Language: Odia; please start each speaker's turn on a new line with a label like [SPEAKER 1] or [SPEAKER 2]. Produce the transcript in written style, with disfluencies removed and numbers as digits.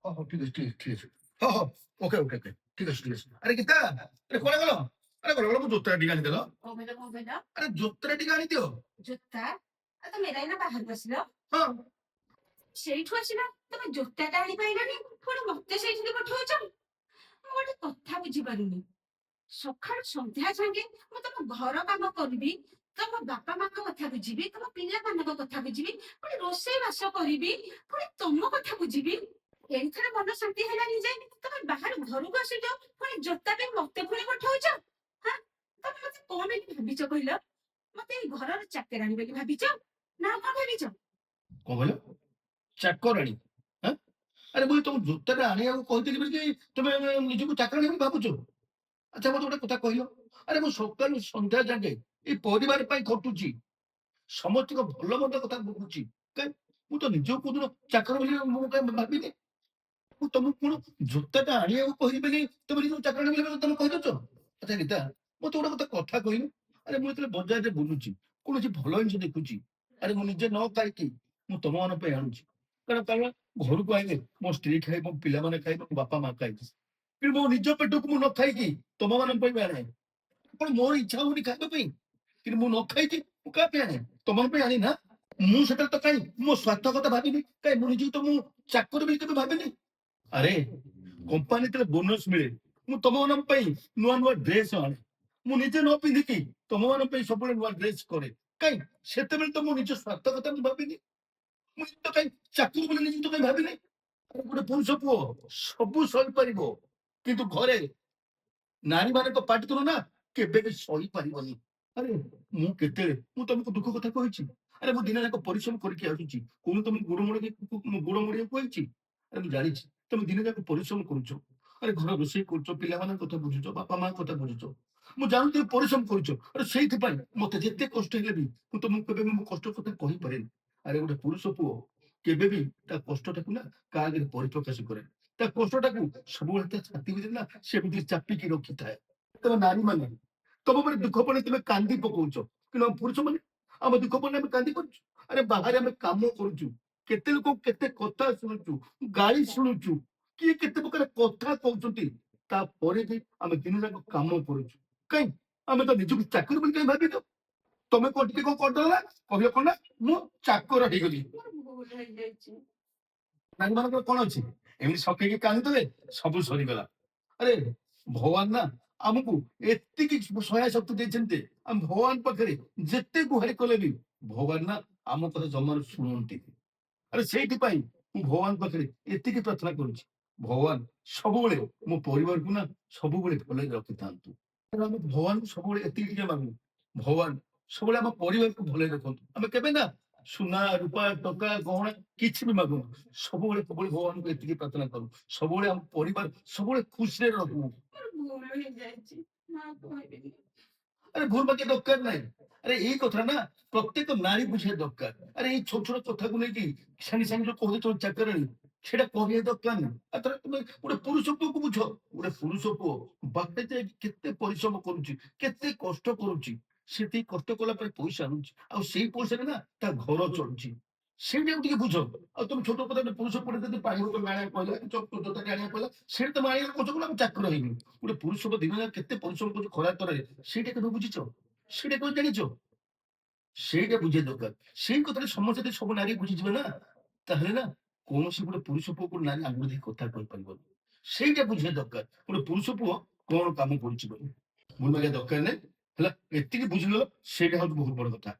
[SPEAKER 1] ହଉ ଠିକ ଅଛି ଠିକ ଅଛି ହଉ ହଉ ଓକେ ଓକେ ଓକେ ଠିକ ଅଛି ଆରେ ଗୀତା ଆରେ କୁଆଡେ ଗଲ ଆରେ ଗଲ ଗଲ ମୁଁ ଜୋତା ଟିକେ ଆଣିଦେଲ
[SPEAKER 2] କଣ କହିଲ?
[SPEAKER 1] ଆରେ ଜୋତା ଟିକେ ଆଣିଦିଅ
[SPEAKER 2] ଜୋତା? ଆଉ ତମେ ଏଇନା ବାହାରକୁ ଆସିଲ?
[SPEAKER 1] ହଁ
[SPEAKER 2] ସେଇଠୁ ଆସିଲ? ତମେ ଜୋତାଟା ଆଣିପାରିଲନି ପୁଣି ମତେ ସେଇଠିକି ପଠଉଛ? ମୁଁ ଗୋଟେ କଥା ବୁଝିପାରୁନି। ସକାଳୁ ସନ୍ଧ୍ୟା ଯାକେ ମୁଁ ତମ ଘର କାମ କରିବି, ତମ ବାପା ମାଙ୍କ କଥା ବୁଝିବି, ତମ ପିଲାମାନଙ୍କ କଥା ବୁଝିବି, ପୁଣି ରୋଷେଇ ବାସ କରିବି, ପୁଣି ତମ କଥା ବୁଝିବି। ଏଇଥର ମନ ଶାନ୍ତି ହେଲାନି ଯେ ତମେ ବାହାରୁ ଘରକୁ ଆସୁଛ, ପୁଣି ଜୋତା ପାଇଁ ମତେ ପୁଣି ପଠଉଛ। ହଁ, ତମେ ମତେ କଣ ବୋଲି ଭାବିଛ କହିଲ? ମତେ ଏଇ ଘରର ଚାକରାଣୀ ବୋଲି ଭାବିଛ ନା ଆଉ କଣ ଭାବିଛ?
[SPEAKER 1] କଣ କହିଲ ଚାକରାଣୀ ହଁ ଆରେ ମୁଁ ତମ ଜୋତାଟା ଆଣିବାକୁ କହିଥିଲି ବୋଲି ତମେ ନିଜକୁ ଚାକରାଣୀ ବୋଲି ଭାବୁଛ ଆଚ୍ଛା ମତେ ଗୋଟେ କଥା କହିଲ ଆରେ ମୁଁ ସକାଳୁ ସନ୍ଧ୍ୟା ଯାକେ ଏଇ ପରିବାର ପାଇଁ ଖଟୁଛି ସମସ୍ତଙ୍କ ଭଲ ମନ୍ଦ କଥା ବୁଝୁଛି କାଇଁ ମୁଁ ତ ନିଜକୁ କୋଉଦିନ ଚାକର ବୋଲି ମୁଁ କାଇଁ ଭାବିନି ମୁଁ ତମକୁ କଣ ଜୋତାଟା ଆଣିବାକୁ କହିଲି ବୋଲି ତମେ ନିଜକୁ ଚାକରାଣୀ ବୋଲି ତମେ କହିଦଉଛ ଆଚ୍ଛା ଗୀତା ମତେ ଗୋଟେ କଥା କହିଲୁ ଆରେ ମୁଁ ଯେତେବେଳେ ବଜାରରେ ବୁଲୁଛି କୌଣସି ଭଲ ଜିନିଷ ଦେଖୁଛି ଆରେ ମୁଁ ନିଜେ ନ ଖାଇକି ମୁଁ ତମମାନଙ୍କ ପାଇଁ ଆଣୁଛି କାରଣ ଘରକୁ ଆଇଲେ ମୋ ସ୍ତ୍ରୀ ଖାଇ ମୋ ପିଲାମାନେ ଖାଇବେ ମୋ ବାପା ମା ଖାଇବେ କିନ୍ତୁ ମୋ ନିଜ ପେଟକୁ ମୁଁ ନ ଖାଇକି ତମମାନଙ୍କ ପାଇଁ ବି ଆଣେ ଆପଣ ମୋର ଇଚ୍ଛା ହଉନି ଖାଇବା ପାଇଁ କିନ୍ତୁ ମୁଁ ନ ଖାଇକି ମୁଁ କାହା ପାଇଁ ଆଣେ ତମମାନଙ୍କ ପାଇଁ ଆଣି ନା ମୁଁ ସେଟା ତ କାଇଁ ମୋ ସ୍ୱାର୍ଥ କଥା ଭାବିନି କାଇଁ ମୁଁ ନିଜକୁ ତ ମୁଁ ଚାକର ବୋଲି କେବେ ଭାବିନି ଆରେ କମ୍ପାନୀ ଯେତେବେଳେ ବୋନସ ମିଳେ ମୁଁ ତମମାନଙ୍କ ପାଇଁ ନୂଆ ନୂଆ ଡ୍ରେସ ଆଣେ ମୁଁ ନିଜେ ନ ପିନ୍ଧିକି ତମମାନଙ୍କ ପାଇଁ ସବୁବେଳେ ନୂଆ ଡ୍ରେସ କରେ କାଇଁ ସେତେବେଳେ ତ ମୋ ନିଜ ସ୍ୱାର୍ଥ କଥା ମୁଁ ଭାବିନି ମୁଁ ତ କାଇଁ ଚାକିରି ବୋଲି ନିଜକୁ ତ କାଇଁ ଭାବିନି ଆରେ ଗୋଟେ ପୁରୁଷ ପୁଅ ସବୁ ସହିପାରିବ କିନ୍ତୁ ଘରେ ନାରୀ ମାନଙ୍କ ପାଟିତୁଣ୍ଡ ନା କେବେ ବି ସହିପାରିବନି ଆରେ ମୁଁ କେତେବେଳେ ମୁଁ ତମକୁ ଦୁଃଖ କଥା କହିଛି ଆରେ ମୁଁ ଦିନ ଯାକ ପରିଶ୍ରମ କରିକି ଆସୁଛି କୋଉ ତମକୁ ଗୋଡ ମୋଡିବାକୁ କହିଛି ଆରେ ମୁଁ ଜାଣିଛି ତମେ ଦିନ ଯାକ ପରିଶ୍ରମ କରୁଛ ଆରେ ଘର ରୋଷେଇ କରୁଛ ପିଲାମାନଙ୍କ କଥା ବୁଝୁଛ ବାପା ମାଙ୍କ କଥା ବୁଝୁଛ ମୁଁ ଜାଣୁଛି ତମେ ପରିଶ୍ରମ କରୁଛ ଆରେ ସେଇଥିପାଇଁ ମତେ ଯେତେ କଷ୍ଟ ହେଲେ ବି ମୁଁ ତମକୁ କେବେ ବି ମୋ କଷ୍ଟ କଥା କହିପାରେନି ଆରେ ଗୋଟେ ପୁରୁଷ ପୁଅ କେବେ ବି ତା କଷ୍ଟଟାକୁ ନା କାହା ଆଗରେ ପରିପ୍ରକାଶ କରେ ତା କଷ୍ଟଟାକୁ ସବୁବେଳେ ତା ଛାତି ଭିତରେ ନା ସେମିତି ଚାପିକି ରଖିଥାଏ ତମେ ନାରୀ ମାନେ ତମ ଉପରେ ଦୁଃଖ ପଡେ ତମେ କାନ୍ଦି ପକଉଛ କିନ୍ତୁ ଆମ ପୁରୁଷ ମାନେ ଆମ ଦୁଃଖ ପଡିଲେ ଆମେ କାନ୍ଦି ପାରୁଛୁ ଆରେ ବାହାରେ ଆମେ କାମ କରୁଛୁ କେତେ ଲୋକ କେତେ କଥା ଶୁଣୁଛୁ ଗାଳି ଶୁଣୁଛୁ କିଏ କେତେ ପ୍ରକାର କଥା କହୁଛନ୍ତି ତାପରେ ବି ଆମେ ଦିନ ଯାକ କାମ କରୁଛୁ କାଇଁ ଆମେ ତ ନିଜକୁ ଚାକିରି ବୋଲି କାଇଁ ଭାବିଛୁ ତମେ କଣ ଟିକେ କଣ କରିଦେଲ ନା କହିଲ କଣ ନା ମୁଁ ଚାକର ହେଇଗଲି
[SPEAKER 2] ମୋର ଭୁଲ ହେଇଯାଇଛି।
[SPEAKER 1] ନାରୀ ମାନଙ୍କର କଣ ଅଛି ଏମିତି ସକେଇକି କାନ୍ଦିଦେଲେ ସବୁ ସରିଗଲା ଆରେ ଭଗବାନ ନା ଆମକୁ ଏତିକି ସହାୟ ଶକ୍ତି ଦେଇଛନ୍ତି ଯେ ଆମେ ଭଗବାନ ପାଖରେ ଯେତେ ଗୁହାରି କଲେ ବି ଭଗବାନ ନା ଆମ କଥା ଜମାରୁ ଶୁଣନ୍ତି ଆରେ ସେଇଥିପାଇଁ ମୁଁ ଭଗବାନ ପାଖରେ ଏତିକି ପ୍ରାର୍ଥନା କରୁଛି ଭଗବାନ ସବୁବେଳେ ମୋ ପରିବାରକୁ ନା ସବୁବେଳେ ଭଲରେ ରଖିଥାନ୍ତୁ କାରଣ ଆମେ ଭଗବାନଙ୍କୁ ସବୁବେଳେ ଏତିକି ଟିକେ ମାଗୁ ଭଗବାନ ସବୁବେଳେ ଆମ ପରିବାରକୁ ଭଲରେ ରଖନ୍ତୁ ଆମେ କେବେ ନା ସୁନା ରୂପା ଟଙ୍କା ଗହଣା କିଛି ବି ମାଗୁନୁ ସବୁବେଳେ ସବୁବେଳେ ଭଗବାନଙ୍କୁ ଏତିକି ପ୍ରାର୍ଥନା କରୁ ସବୁବେଳେ ଆମ ପରିବାର ସବୁବେଳେ ଖୁସିରେ ରହୁ
[SPEAKER 2] ମୋର ଭୁଲ ହେଇଯାଇଛି। ମୁଁ ଆଉ କହିବିନି।
[SPEAKER 1] ଆରେ ଭୁଲ ବାକି ଦରକାର ନାହିଁ ଆରେ ଏଇ କଥା ନା ପ୍ରତ୍ୟେକ ନାରୀ ବୁଝିବା ଦରକାର ଆରେ ଏଇ ଛୋଟ ଛୋଟ କଥାକୁ ନେଇକି ସାଙ୍ଗେ ସାଙ୍ଗେ ଯୋଉ କହୁଛ ଚାକରାଣୀ ସେଇଟା କହିବା ଦରକାର ନାହିଁ ଆଉ ଥରେ ତମେ ଗୋଟେ ପୁରୁଷ ପୁଅକୁ ବୁଝ ଗୋଟେ ପୁରୁଷ ପୁଅ ବାଟେ ଯାଇକି କେତେ ପରିଶ୍ରମ କରୁଛି କେତେ କଷ୍ଟ କରୁଛି ସେତିକି କଷ୍ଟ କଲା ପରେ ପଇସା ଆଣୁଛି ଆଉ ସେଇ ପଇସାରେ ନା ତା ଘର ଚଳୁଛି ସେଇଟାକୁ ଟିକେ ବୁଝ ଆଉ ତମେ ଛୋଟ କଥା ଗୋଟେ ପୁରୁଷ ପୁଅ ଯଦି ପାଣି ବୋତଲ ଆଣିବାକୁ କହିଲା କି ଜୋତାଟେ ଆଣିବାକୁ କହିଲା ସେଇଟା ତମେ ଆଣିବାକୁ କହୁଛ କହିଲା ମୁଁ ଚାକର ହେଇନି ଗୋଟେ ପୁରୁଷ ଦିନ ଯାକ କେତେ ପରିଶ୍ରମ କରୁଛି ଖରା ତରାରେ ସେଇଟା କେବେ ବୁଝିଛ ସେଇଟା କେବେ ଜାଣିଛ ସେଇଟା ବୁଝିବା ଦରକାର ସେଇ କଥାରେ ସମସ୍ତେ ଯଦି ସବୁ ନାରୀ ବୁଝିଯିବେ ନା ତାହେଲେ ନା କୌଣସି ଗୋଟେ ପୁରୁଷ ପୁଅ ଗୋଟେ ନାରୀ ଆଙ୍ଗୁଳି ଦେଇ କଥା କହିପାରିବନି ସେଇଟା ବୁଝିବା ଦରକାର ଗୋଟେ ପୁରୁଷ ପୁଅ କଣ କାମ କରୁଛି ବୋଲି ଭୁଲ ମାରିବା ଦରକାର ନାହିଁ ହେଲା ଏତିକି ବୁଝିଗଲ ସେଇଟା ହଉଛି ବହୁତ ବଡ କଥା